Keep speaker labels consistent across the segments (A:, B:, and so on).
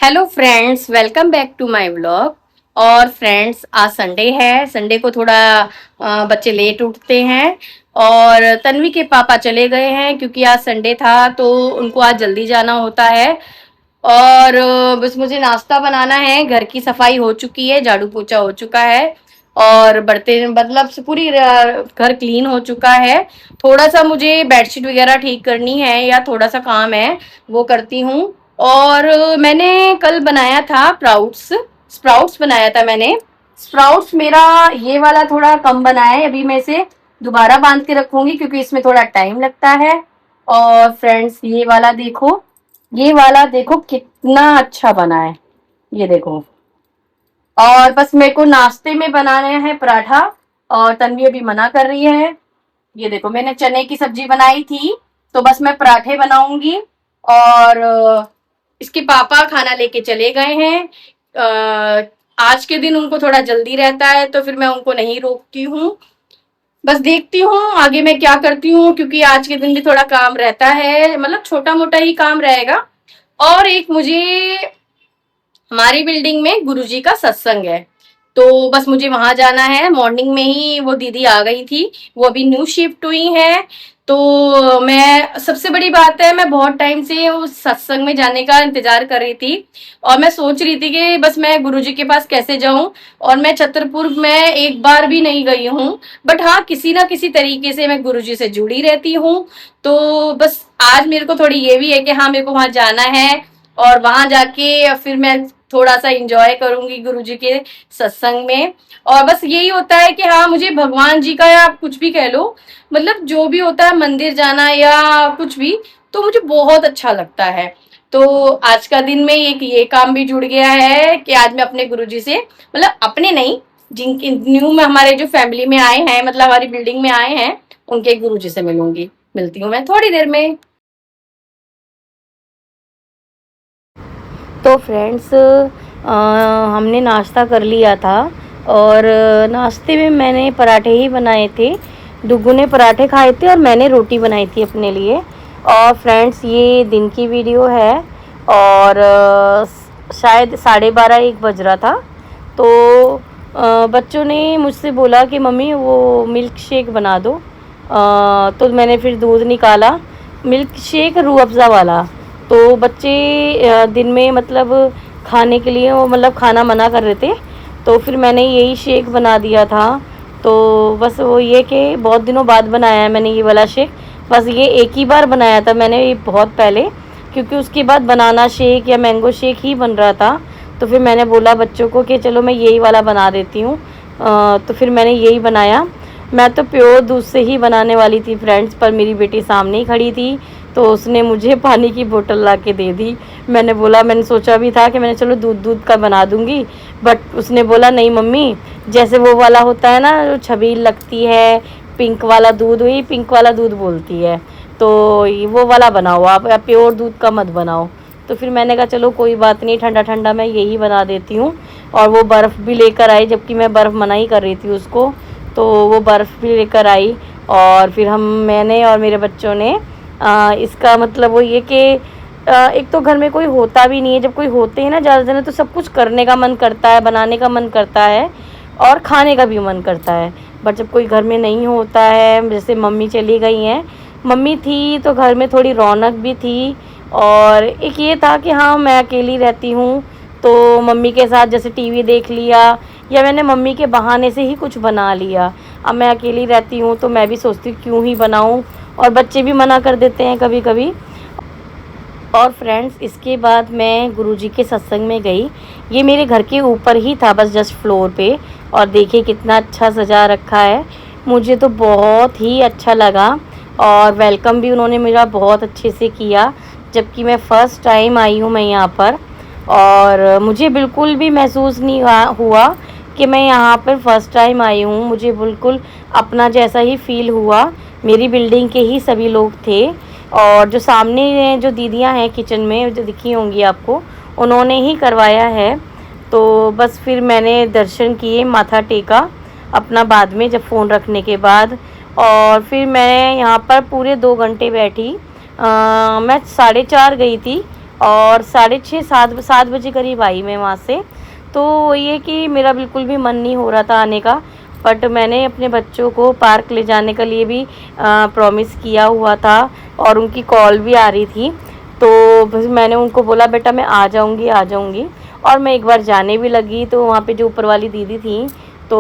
A: Hello friends, welcome back to my vlog. और friends, आज Sunday है। संडे को थोड़ा बच्चे लेट उठते हैं और तन्वी के पापा चले गए हैं क्योंकि आज संडे था तो उनको आज जल्दी जाना होता है। और बस मुझे नाश्ता बनाना है। घर की सफाई हो चुकी है, झाड़ू पोछा हो चुका है और बर्तन मतलब से पूरी घर क्लीन हो चुका है। थोड़ा सा मुझे बेडशीट वगैरह ठीक करनी है या थोड़ा सा काम है, वो करती हूँ। और मैंने कल बनाया था स्प्राउट्स बनाया था मैंने। स्प्राउट्स मेरा ये वाला थोड़ा कम बना है, अभी मैं इसे दोबारा बांध के रखूंगी क्योंकि इसमें थोड़ा टाइम लगता है। और फ्रेंड्स, ये वाला देखो कितना अच्छा बना है, ये देखो। और बस मेरे को नाश्ते में बनाने हैं पराठा, और तन्वी अभी मना कर रही है। ये देखो, मैंने चने की सब्जी बनाई थी तो बस मैं पराठे बनाऊंगी। और इसके पापा खाना लेके चले गए हैं। आज के दिन उनको थोड़ा जल्दी रहता है तो फिर मैं उनको नहीं रोकती हूँ। बस देखती हूँ आगे मैं क्या करती हूँ, क्योंकि आज के दिन भी थोड़ा काम रहता है, मतलब छोटा मोटा ही काम रहेगा। और एक मुझे हमारी बिल्डिंग में गुरुजी का सत्संग है तो बस मुझे वहां जाना है। मॉर्निंग में ही वो दीदी आ गई थी, वो अभी न्यू शिफ्ट हुई है। तो मैं, सबसे बड़ी बात है, मैं बहुत टाइम से उस सत्संग में जाने का इंतजार कर रही थी और मैं सोच रही थी कि बस मैं गुरुजी के पास कैसे जाऊं। और मैं छतरपुर में एक बार भी नहीं गई हूँ, बट हाँ, किसी ना किसी तरीके से मैं गुरुजी से जुड़ी रहती हूँ। तो बस आज मेरे को थोड़ी ये भी है कि हाँ, मेरे को वहां जाना है और वहां जाके फिर मैं थोड़ा सा इंजॉय करूंगी गुरुजी के सत्संग में। और बस यही होता है कि हाँ, मुझे भगवान जी का, या आप कुछ भी कह लो, मतलब जो भी होता है, मंदिर जाना या कुछ भी, तो मुझे बहुत अच्छा लगता है। तो आज का दिन में एक ये काम भी जुड़ गया है कि आज मैं अपने गुरुजी से, मतलब अपने नहीं, जिनके न्यू में हमारे जो फैमिली में आए हैं, मतलब हमारी बिल्डिंग में आए हैं, उनके गुरुजी से मिलूंगी। मिलती हूँ मैं थोड़ी देर में। तो फ्रेंड्स, हमने नाश्ता कर लिया था और नाश्ते में मैंने पराठे ही बनाए थे। डुगू ने पराठे खाए थे और मैंने रोटी बनाई थी अपने लिए। और फ्रेंड्स, ये दिन की वीडियो है और शायद 12:30-1 बज रहा था। तो बच्चों ने मुझसे बोला कि मम्मी वो मिल्क शेक बना दो। तो मैंने फिर दूध निकाला, मिल्क शेक रूह अफ़ज़ा वाला। तो बच्चे दिन में मतलब खाने के लिए, वो मतलब खाना मना कर रहे थे, तो फिर मैंने यही शेक बना दिया था। तो बस वो ये कि बहुत दिनों बाद बनाया है मैंने ये वाला शेक। बस ये एक ही बार बनाया था मैंने, ये बहुत पहले, क्योंकि उसके बाद बनाना शेक या मैंगो शेक ही बन रहा था। तो फिर मैंने बोला बच्चों को कि चलो मैं यही वाला बना देती हूँ। तो फिर मैंने यही बनाया। मैं तो प्योर दूध से ही बनाने वाली थी फ्रेंड्स, पर मेरी बेटी सामने ही खड़ी थी तो उसने मुझे पानी की बोतल ला के दे दी। मैंने सोचा भी था कि मैंने चलो दूध दूध का बना दूंगी, बट उसने बोला नहीं मम्मी, जैसे वो वाला होता है ना जो छबील लगती है, पिंक वाला दूध, वही पिंक वाला दूध बोलती है, तो वो वाला बनाओ आप, या प्योर दूध का मत बनाओ। तो फिर मैंने कहा चलो कोई बात नहीं, ठंडा ठंडा मैं यही बना देती हूँ। और वो बर्फ़ भी लेकर आई, जबकि मैं बर्फ़ मना ही कर रही थी उसको, तो वो बर्फ़ भी लेकर आई। और फिर मैंने और मेरे बच्चों ने इसका मतलब वो ये कि एक तो घर में कोई होता भी नहीं है, जब कोई होते हैं ना ज़्यादा जने, तो सब कुछ करने का मन करता है, बनाने का मन करता है और खाने का भी मन करता है। बट जब कोई घर में नहीं होता है, जैसे मम्मी चली गई हैं, मम्मी थी तो घर में थोड़ी रौनक भी थी। और एक ये था कि हाँ, मैं अकेली रहती हूँ तो मम्मी के साथ जैसे टीवी देख लिया, या मैंने मम्मी के बहाने से ही कुछ बना लिया। अब मैं अकेली रहती हूँ तो मैं भी सोचती हूँ क्यों ही बनाऊँ, और बच्चे भी मना कर देते हैं कभी कभी। और फ्रेंड्स, इसके बाद मैं गुरुजी के सत्संग में गई। ये मेरे घर के ऊपर ही था, बस जस्ट फ्लोर पे। और देखिए कितना अच्छा सजा रखा है, मुझे तो बहुत ही अच्छा लगा। और वेलकम भी उन्होंने मेरा बहुत अच्छे से किया, जबकि मैं फ़र्स्ट टाइम आई हूँ मैं यहाँ पर। और मुझे बिल्कुल भी महसूस नहीं हुआ कि मैं यहाँ पर फ़र्स्ट टाइम आई हूँ, मुझे बिल्कुल अपना जैसा ही फ़ील हुआ। मेरी बिल्डिंग के ही सभी लोग थे, और जो सामने जो दीदियाँ हैं किचन में जो दिखी होंगी आपको, उन्होंने ही करवाया है। तो बस फिर मैंने दर्शन किए, माथा टेका अपना बाद में, जब फ़ोन रखने के बाद। और फिर मैं यहाँ पर पूरे 2 घंटे बैठी। मैं 4:30 गई थी और 6:30 7 बजे करीब आई मैं वहाँ से। तो ये कि मेरा बिल्कुल भी मन नहीं हो रहा था आने का, बट मैंने अपने बच्चों को पार्क ले जाने के लिए भी प्रॉमिस किया हुआ था और उनकी कॉल भी आ रही थी। तो बस मैंने उनको बोला बेटा मैं आ जाऊँगी आ जाऊँगी, और मैं एक बार जाने भी लगी। तो वहाँ पे जो ऊपर वाली दीदी थी तो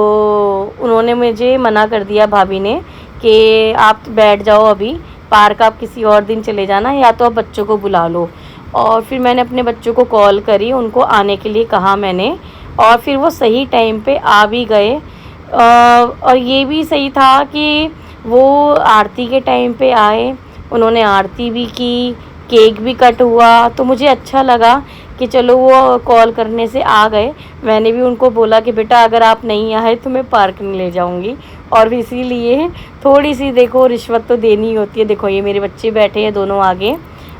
A: उन्होंने मुझे मना कर दिया, भाभी ने, कि आप बैठ जाओ अभी, पार्क आप किसी और दिन चले जाना, या तो आप बच्चों को बुला लो। और फिर मैंने अपने बच्चों को कॉल करी, उनको आने के लिए कहा मैंने, और फिर वो सही टाइम पे आ भी गए। और ये भी सही था कि वो आरती के टाइम पे आए, उन्होंने आरती भी की, केक भी कट हुआ। तो मुझे अच्छा लगा कि चलो वो कॉल करने से आ गए। मैंने भी उनको बोला कि बेटा अगर आप नहीं आए तो मैं पार्क नहीं ले जाऊंगी, और इसीलिए थोड़ी सी देखो रिश्वत तो देनी होती है। देखो ये मेरे बच्चे बैठे हैं दोनों आगे,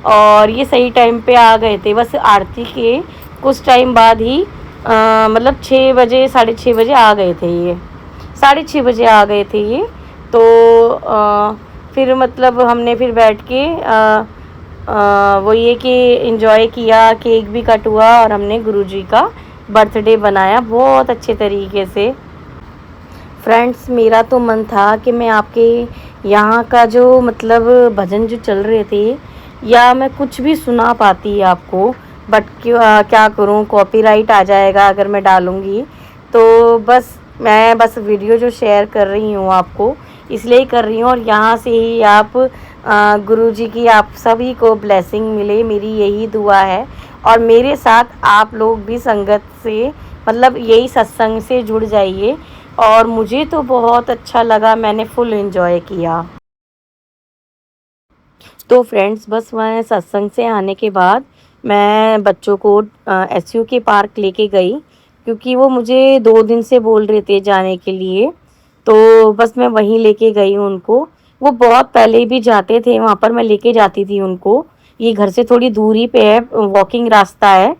A: और ये सही टाइम पे आ गए थे। बस आरती के कुछ टाइम बाद ही मतलब 6 बजे 6:30 बजे आ गए थे ये, 6:30 बजे आ गए थे ये। तो फिर मतलब हमने फिर बैठ के वो ये कि एंजॉय किया, केक भी कट हुआ, और हमने गुरुजी का बर्थडे बनाया बहुत अच्छे तरीके से। फ्रेंड्स मेरा तो मन था कि मैं आपके यहाँ का जो मतलब भजन जो चल रहे थे, या मैं कुछ भी सुना पाती आपको, बट क्या करूँ, कॉपीराइट आ जाएगा अगर मैं डालूँगी। तो बस मैं बस वीडियो जो शेयर कर रही हूँ आपको इसलिए कर रही हूँ, और यहाँ से ही आप गुरुजी की आप सभी को ब्लेसिंग मिले, मेरी यही दुआ है। और मेरे साथ आप लोग भी संगत से मतलब यही सत्संग से जुड़ जाइए। और मुझे तो बहुत अच्छा लगा, मैंने फुल एंजॉय किया। तो फ्रेंड्स बस वहाँ सत्संग से आने के बाद मैं बच्चों को एसयू के पार्क लेके गई, क्योंकि वो मुझे 2 दिन से बोल रहे थे जाने के लिए। तो बस मैं वहीं लेके गई उनको। वो बहुत पहले भी जाते थे वहाँ पर, मैं लेके जाती थी उनको। ये घर से थोड़ी दूरी पे है, वॉकिंग रास्ता है।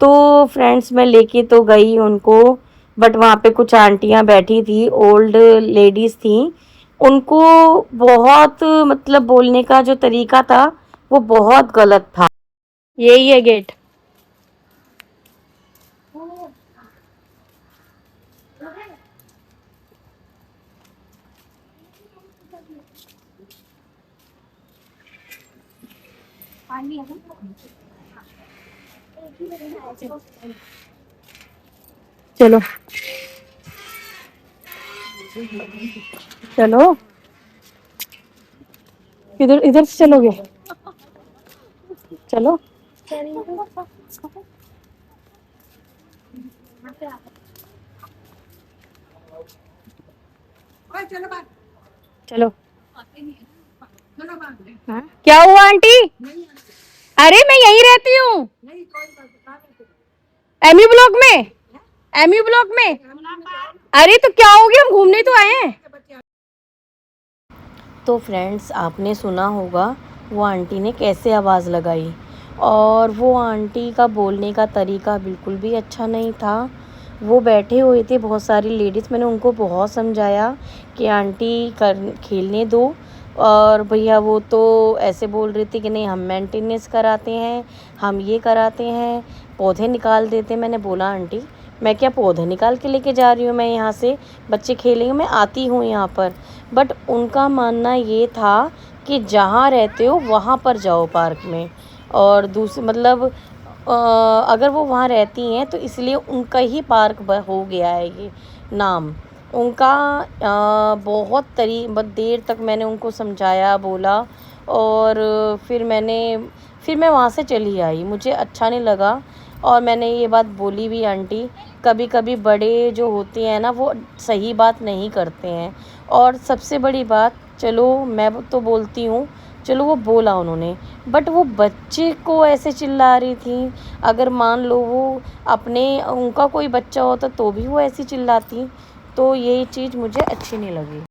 A: तो फ्रेंड्स मैं लेके तो गई उनको, बट वहाँ पे कुछ आंटियाँ बैठी थी, ओल्ड लेडीज़ थी। उनको बहुत मतलब बोलने का जो तरीका था वो बहुत गलत था। यही है गेट। चलो चलो, इधर इधर से चलोगे, चलो चलो। हाँ? क्या हुआ आंटी? अरे मैं यहीं रहती हूँ, एमयू ब्लॉक में, एमयू ब्लॉक में। अरे तो क्या हो गया, हम घूमने तो आए हैं। तो फ्रेंड्स आपने सुना होगा वो आंटी ने कैसे आवाज़ लगाई, और वो आंटी का बोलने का तरीका बिल्कुल भी अच्छा नहीं था। वो बैठे हुए थे बहुत सारी लेडीज़, मैंने उनको बहुत समझाया कि आंटी कर खेलने दो, और भैया वो तो ऐसे बोल रही थी कि नहीं हम मेंटेनेंस कराते हैं, हम ये कराते हैं, पौधे निकाल देते हैं। मैंने बोला आंटी मैं क्या पौधे निकाल के लेके जा रही हूँ, मैं यहाँ से बच्चे खेलेंगे, मैं आती हूँ यहाँ पर। बट उनका मानना ये था कि जहाँ रहते हो वहाँ पर जाओ पार्क में, और दूसरे मतलब अगर वो वहाँ रहती हैं तो इसलिए उनका ही पार्क हो गया है ये नाम उनका। बहुत देर तक मैंने उनको समझाया, बोला, और फिर मैं वहाँ से चली आई, मुझे अच्छा नहीं लगा। और मैंने ये बात बोली भी आंटी, कभी कभी बड़े जो होते हैं ना वो सही बात नहीं करते हैं। और सबसे बड़ी बात, चलो मैं तो बोलती हूँ, चलो वो बोला उन्होंने, बट वो बच्चे को ऐसे चिल्ला रही थी। अगर मान लो वो अपने उनका कोई बच्चा होता तो भी वो ऐसी चिल्लाती। तो ये चीज़ मुझे अच्छी नहीं लगी।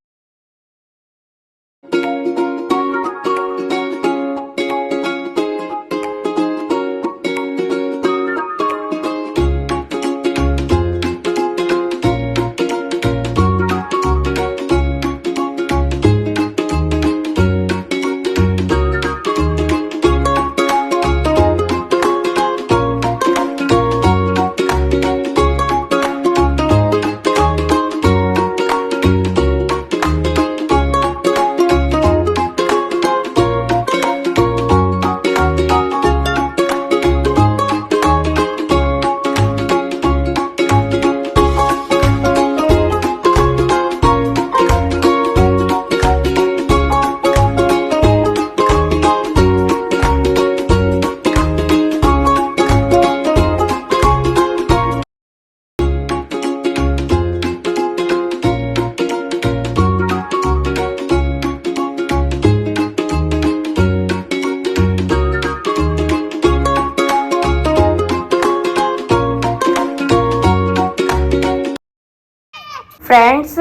A: फ्रेंड्स,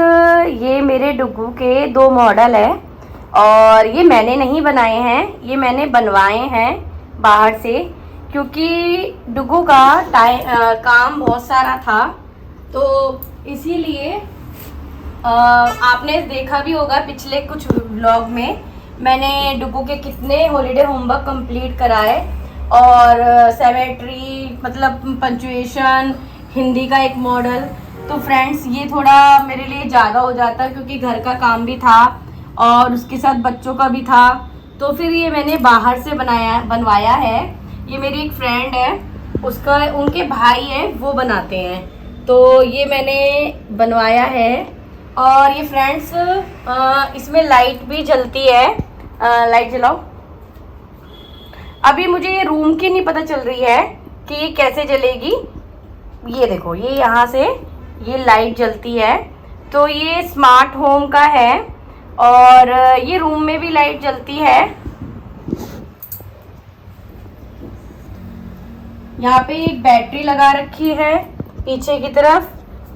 A: ये मेरे डुग्गू के 2 मॉडल है और ये मैंने नहीं बनाए हैं, ये मैंने बनवाए हैं बाहर से, क्योंकि डुग्गू का काम बहुत सारा था, तो इसीलिए आपने देखा भी होगा पिछले कुछ व्लॉग में मैंने डुग्गू के कितने हॉलीडे होमवर्क कंप्लीट कराए, और सेमेट्री मतलब पंचुएशन, हिंदी का एक मॉडल। तो फ्रेंड्स, ये थोड़ा मेरे लिए ज़्यादा हो जाता क्योंकि घर का काम भी था और उसके साथ बच्चों का भी था, तो फिर ये मैंने बाहर से बनवाया है। ये मेरी एक फ्रेंड है, उनके भाई है, वो बनाते हैं, तो ये मैंने बनवाया है। और ये फ्रेंड्स, इसमें लाइट भी जलती है, लाइट जलाओ। अभी मुझे रूम की नहीं पता चल रही है कि कैसे जलेगी। ये देखो, ये यहाँ से ये लाइट जलती है, तो ये स्मार्ट होम का है और ये रूम में भी लाइट जलती है। यहाँ पे एक बैटरी लगा रखी है पीछे की तरफ।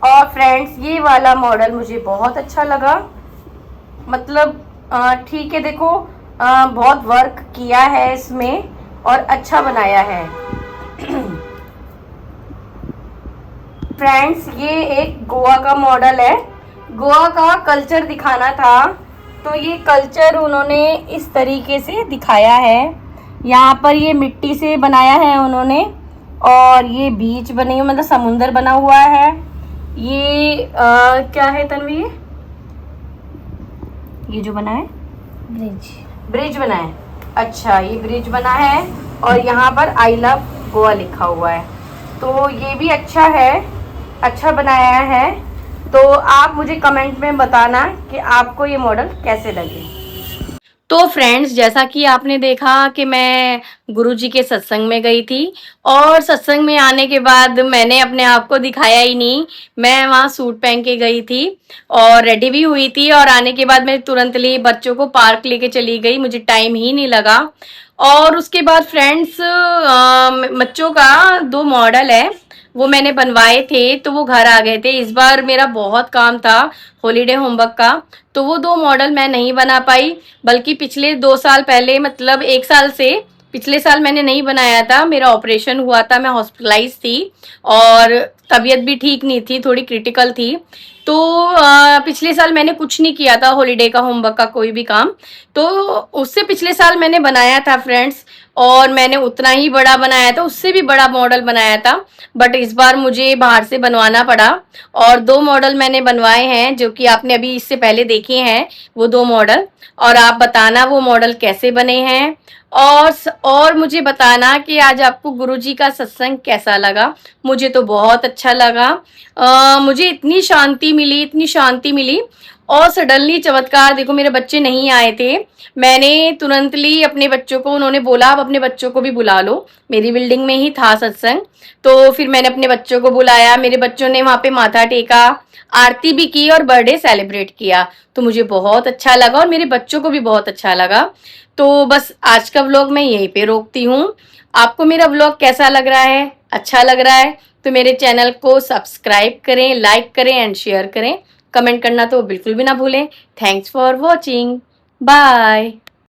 A: और फ्रेंड्स, ये वाला मॉडल मुझे बहुत अच्छा लगा, मतलब ठीक है, देखो बहुत वर्क किया है इसमें और अच्छा बनाया है। फ्रेंड्स, ये एक गोवा का मॉडल है, गोवा का कल्चर दिखाना था, तो ये कल्चर उन्होंने इस तरीके से दिखाया है। यहाँ पर ये मिट्टी से बनाया है उन्होंने, और ये बीच बनी हुई, मतलब समुंदर बना हुआ है। ये क्या है तन्वी, ये जो बना है ब्रिज बना है। अच्छा, ये ब्रिज बना है और यहाँ पर आई लव गोवा लिखा हुआ है, तो ये भी अच्छा है, अच्छा बनाया है। तो आप मुझे कमेंट में बताना कि आपको ये मॉडल कैसे लगे। तो फ्रेंड्स, जैसा कि आपने देखा कि मैं गुरुजी के सत्संग में गई थी, और सत्संग में आने के बाद मैंने अपने आप को दिखाया ही नहीं। मैं वहाँ सूट पहन के गई थी और रेडी भी हुई थी, और आने के बाद मैं तुरंत लिए बच्चों को पार्क लेके चली गई, मुझे टाइम ही नहीं लगा। और उसके बाद फ्रेंड्स, बच्चों का 2 मॉडल है, वो मैंने बनवाए थे, तो वो घर आ गए थे। इस बार मेरा बहुत काम था हॉलीडे होमवर्क का, तो वो 2 मॉडल मैं नहीं बना पाई, बल्कि पिछले 2 साल पहले, मतलब 1 साल से पिछले साल मैंने नहीं बनाया था। मेरा ऑपरेशन हुआ था, मैं हॉस्पिटलाइज थी और तबीयत भी ठीक नहीं थी, थोड़ी क्रिटिकल थी, तो पिछले साल मैंने कुछ नहीं किया था हॉलीडे का होमवर्क का कोई भी काम। तो उससे पिछले साल मैंने बनाया था फ्रेंड्स, और मैंने उतना ही बड़ा बनाया था, उससे भी बड़ा मॉडल बनाया था, बट इस बार मुझे बाहर से बनवाना पड़ा। और 2 मॉडल मैंने बनवाए हैं, जो कि आपने अभी इससे पहले देखे हैं वो 2 मॉडल, और आप बताना वो मॉडल कैसे बने हैं। और मुझे बताना कि आज आपको गुरुजी का सत्संग कैसा लगा। मुझे तो बहुत अच्छा लगा, मुझे इतनी शांति मिली, इतनी शांति मिली। और सडनली चमत्कार देखो, मेरे बच्चे नहीं आए थे, मैंने तुरंतली अपने बच्चों को, उन्होंने बोला आप अपने बच्चों को भी बुला लो, मेरी बिल्डिंग में ही था सत्संग, तो फिर मैंने अपने बच्चों को बुलाया, मेरे बच्चों ने वहां पे माथा टेका, आरती भी की और बर्थडे सेलिब्रेट किया, तो मुझे बहुत अच्छा लगा और मेरे बच्चों को भी बहुत अच्छा लगा। तो बस आज का व्लॉग मैं यहीं पे रोकती हूँ। आपको मेरा व्लॉग कैसा लग रहा है, अच्छा लग रहा है तो मेरे चैनल को सब्सक्राइब करें, लाइक करें एंड शेयर करें, कमेंट करना तो बिल्कुल भी ना भूलें। Thanks for watching, bye.